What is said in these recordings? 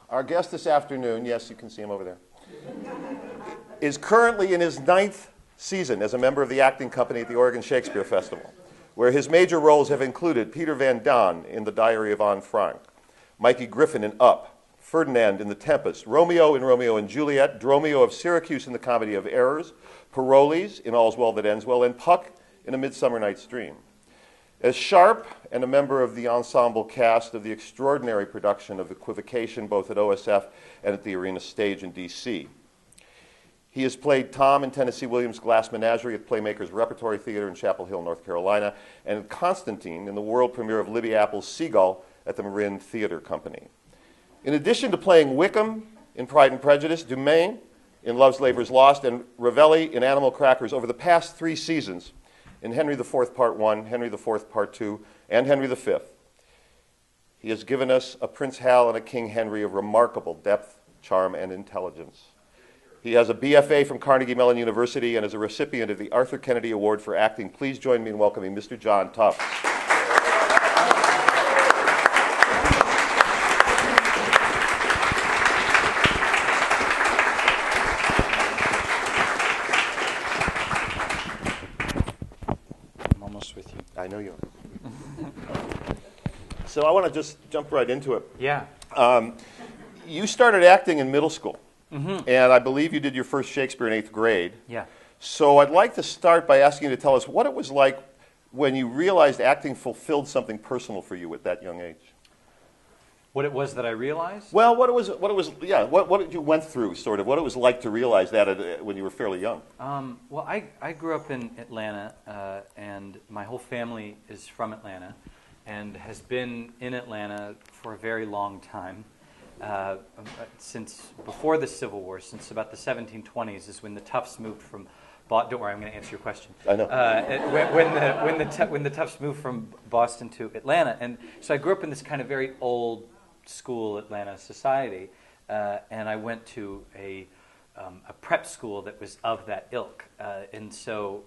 Our guest this afternoon, yes, you can see him over there, is currently in his 9th season as a member of the acting company at the Oregon Shakespeare Festival, where his major roles have included Peter Van Daan in The Diary of Anne Frank, Mikey Griffin in Up, Ferdinand in The Tempest, Romeo in Romeo and Juliet, Dromio of Syracuse in The Comedy of Errors, Paroles in All's Well That Ends Well, and Puck in A Midsummer Night's Dream. As Sharp and a member of the ensemble cast of the extraordinary production of Equivocation, both at OSF and at the Arena Stage in D.C. He has played Tom in Tennessee Williams' Glass Menagerie at Playmakers Repertory Theater in Chapel Hill, North Carolina, and Constantine in the world premiere of Libby Apple's Seagull at the Marin Theater Company. In addition to playing Wickham in Pride and Prejudice, Dumaine in Love's Labour's Lost, and Ravelli in Animal Crackers over the past 3 seasons, in Henry IV Part 1, Henry IV Part 2, and Henry V. He has given us a Prince Hal and a King Henry of remarkable depth, charm, and intelligence. He has a BFA from Carnegie Mellon University and is a recipient of the Arthur Kennedy Award for Acting. Please join me in welcoming Mr. John Tufts. I know you are. So I want to just jump right into it. Yeah. You started acting in middle school, Mm-hmm. and I believe you did your first Shakespeare in 8th grade. Yeah. So I'd like to start by asking you to tell us what it was like when you realized acting fulfilled something personal for you at that young age. What it was that I realized? Well, what did you went through, sort of, what it was like to realize that when you were fairly young. Well, I grew up in Atlanta, and my whole family is from Atlanta, and has been in Atlanta for a very long time. Since before the Civil War, since about the 1720s, is when the Tufts moved from. Don't worry, I'm going to answer your question. I know. When the Tufts moved from Boston to Atlanta, and so I grew up in this kind of very old school Atlanta society, and I went to a prep school that was of that ilk, and so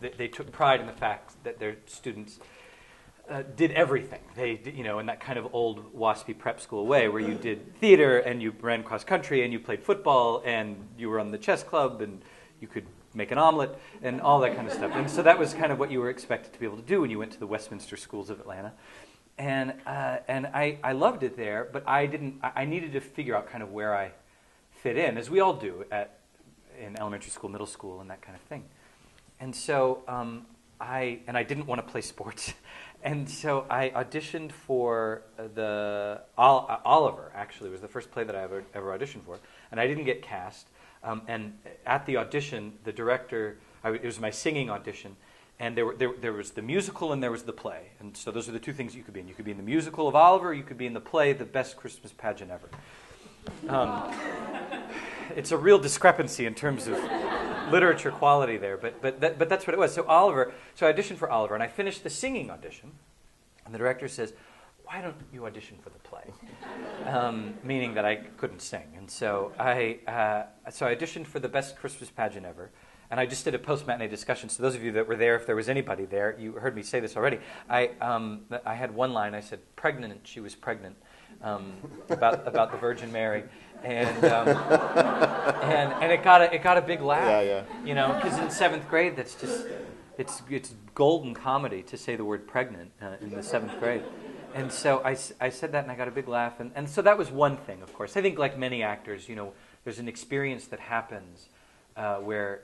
they took pride in the fact that their students did everything. They, in that kind of old waspy prep school way, where you did theater and you ran cross country and you played football and you were on the chess club and you could make an omelet and all that kind of stuff. And so that was kind of what you were expected to be able to do when you went to the Westminster schools of Atlanta. And I loved it there, but I needed to figure out kind of where I fit in, as we all do in elementary school, middle school, and that kind of thing. And so I didn't want to play sports. And so I auditioned for the Oliver, actually, was the first play that I ever auditioned for. And I didn't get cast. And at the audition, the director, it was my singing audition, and there was the musical and there was the play. And so those are the 2 things you could be in. You could be in the musical of Oliver, or you could be in the play, The Best Christmas Pageant Ever. It's a real discrepancy in terms of literature quality there, but that's what it was. So I auditioned for Oliver, and I finished the singing audition, and the director says, "Why don't you audition for the play?" Meaning that I couldn't sing, and so I auditioned for The Best Christmas Pageant Ever, and I just did a post-matinee discussion. So those of you that were there, if there was anybody there, you heard me say this already. I had one line. I said, "Pregnant, she was pregnant," about the Virgin Mary. And it got a big laugh. Yeah. Because in 7th grade, that's just it's golden comedy to say the word pregnant in the 7th grade. And so I said that, and I got a big laugh. And so that was one thing, of course. I think, like many actors, there's an experience that happens where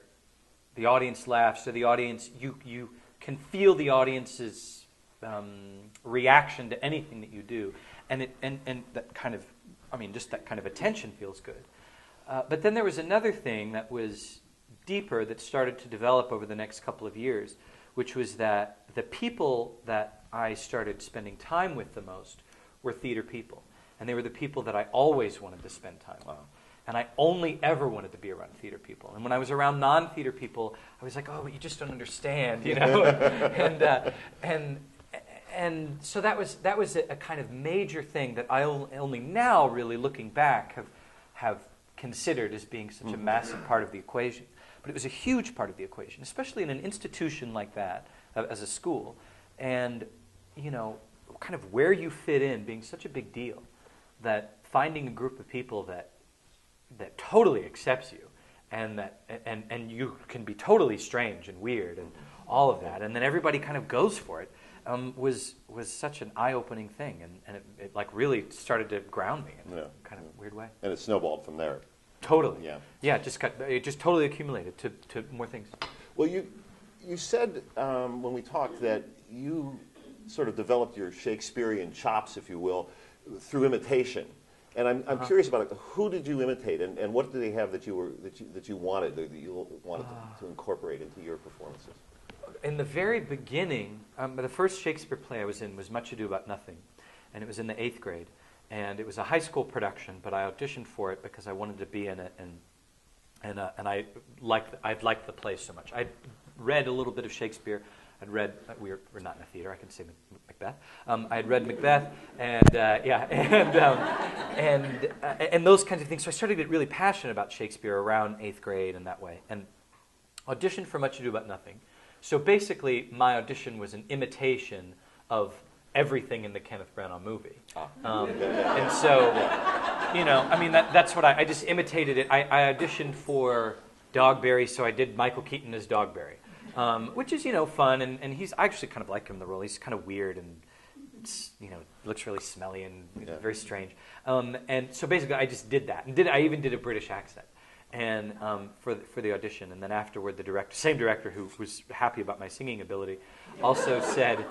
the audience laughs, or the audience you can feel the audience's reaction to anything that you do, and that kind of. Just that kind of attention feels good. But then there was another thing that was deeper that started to develop over the next couple of years, which was that the people that I started spending time with the most were theater people. And they were the people that I always wanted to spend time with. And I only ever wanted to be around theater people. And when I was around non-theater people, I was like, "Oh, but you just don't understand," And so that was a kind of major thing that I only now, really looking back, have considered as being such a massive part of the equation. But it was a huge part of the equation, especially in an institution like that, as a school. And, kind of where you fit in being such a big deal. that finding a group of people that totally accepts you, and you can be totally strange and weird and all of that, and then everybody kind of goes for it, was such an eye-opening thing, and it like really started to ground me in a kind of weird way. And it snowballed from there. Totally. Yeah. Yeah. It just totally accumulated to more things. Well, you said when we talked that you sort of developed your Shakespearean chops, if you will, through imitation. And I'm curious about it. Who did you imitate, and what did they have that you wanted to incorporate into your performances? In the very beginning, the first Shakespeare play I was in was Much Ado About Nothing, and it was in the 8th grade, and it was a high school production. But I auditioned for it because I wanted to be in it, and I liked the play so much. I'd read a little bit of Shakespeare. I'd read, we're not in a theater, I can say Macbeth. I had read Macbeth, and those kinds of things. So I started to get really passionate about Shakespeare around 8th grade and that way, and auditioned for Much Ado About Nothing. So basically, my audition was an imitation of everything in the Kenneth Branagh movie. And so, I mean, that's what I just imitated it. I auditioned for Dogberry, so I did Michael Keaton as Dogberry. Which is, fun, and I actually kind of like him in the role. He's kind of weird and, looks really smelly and very strange. And so basically I just did that. And I even did a British accent and for the audition. And then afterward, the same director who was happy about my singing ability, also said,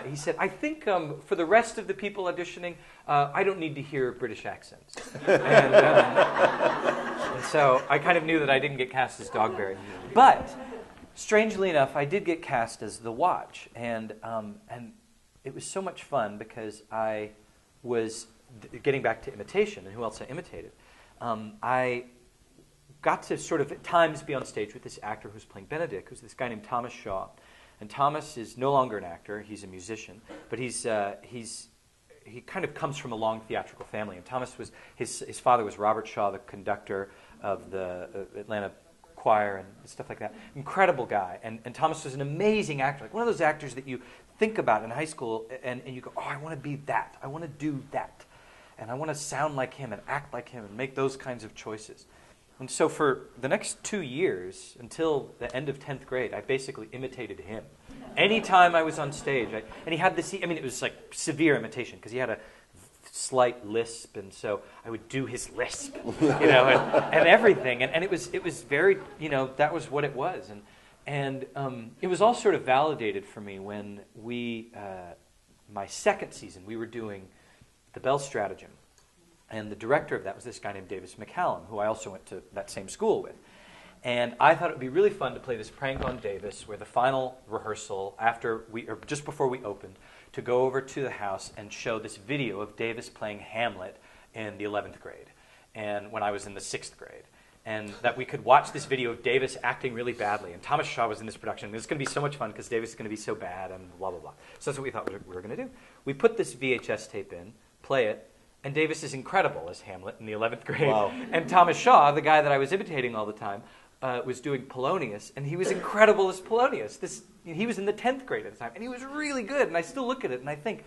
he said, I think for the rest of the people auditioning, I don't need to hear British accents. And so I kind of knew that I didn't get cast as Dogberry. But strangely enough, I did get cast as the Watch, and it was so much fun because I was getting back to imitation and who else I imitated. I got to sort of at times be on stage with this actor who's playing Benedict, who's this guy named Thomas Shaw, and Thomas is no longer an actor; he's a musician, but he kind of comes from a long theatrical family. And Thomas was his father was Robert Shaw, the conductor of the Atlanta choir and stuff like that. Incredible guy. And Thomas was an amazing actor, like one of those actors that you think about in high school and you go, oh, I want to be that. I want to do that. And I want to sound like him and act like him and make those kinds of choices. And so for the next 2 years, until the end of 10th grade, I basically imitated him. Anytime I was on stage, and he had this, it was like severe imitation because he had a slight lisp, and so I would do his lisp, and everything, and it was very, that was what it was, and it was all sort of validated for me when my second season, we were doing The Bell Stratagem, and the director of that was this guy named Davis McCallum, who I also went to that same school with, and I thought it would be really fun to play this prank on Davis, where the final rehearsal just before we opened, to go over to the house and show this video of Davis playing Hamlet in the 11th grade, and when I was in the 6th grade. And that we could watch this video of Davis acting really badly. And Thomas Shaw was in this production. And it was going to be so much fun because Davis is going to be so bad and blah, blah, blah. So that's what we thought we were going to do. We put this VHS tape in, play it, and Davis is incredible as Hamlet in the 11th grade. Wow. And Thomas Shaw, the guy that I was imitating all the time, was doing Polonius, and he was incredible as Polonius. He was in the 10th grade at the time, and he was really good. And I still look at it and I think,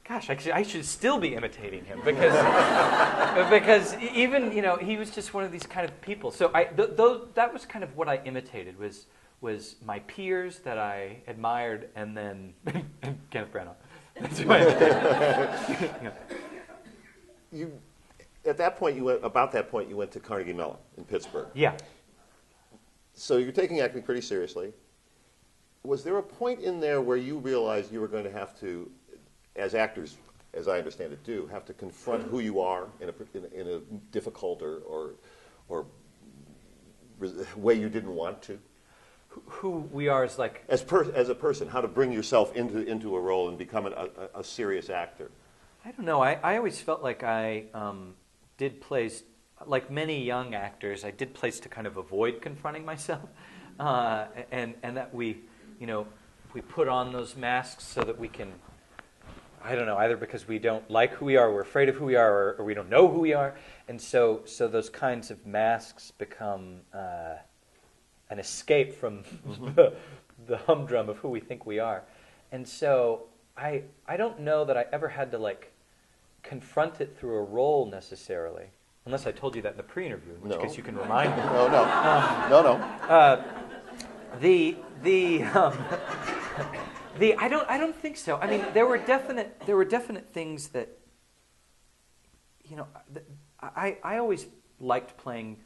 gosh, I should still be imitating him because even he was just one of these kind of people. So that was kind of what I imitated was my peers that I admired, and then Kenneth Branagh. That's who I imitated. At that point, you went to Carnegie Mellon in Pittsburgh. Yeah. So you're taking acting pretty seriously. Was there a point in there where you realized you were going to have to, as actors, as I understand it, have to confront who you are in a difficult or way you didn't want to? Who we are is like as a person, how to bring yourself into a role and become a serious actor. I don't know. I always felt like I did plays, like many young actors, I did plays to kind of avoid confronting myself, and that we put on those masks so that we can, I don't know, either because we don't like who we are, we're afraid of who we are, or we don't know who we are, and so those kinds of masks become an escape from the humdrum of who we think we are. And so I don't know that I ever had to confront it through a role necessarily, unless I told you that in the pre-interview, in which case you can remind me. No. I don't think so. I mean, there were definite things that, you know, I always liked playing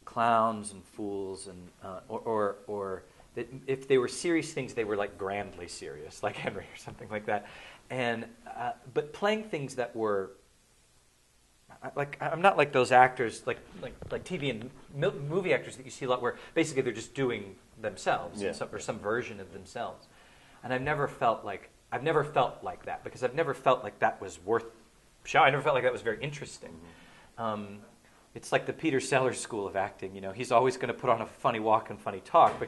clowns and fools, and or that if they were serious things, they were like grandly serious, like Henry or something like that. And but playing things that were like, I'm not like those actors like TV and movie actors that you see a lot, where basically they're just doing themselves, or some version of themselves. And I've never felt like that, because I've never felt like that was worth showing. I never felt like that was very interesting. It's like the Peter Sellers school of acting. You know, he's always going to put on a funny walk and funny talk,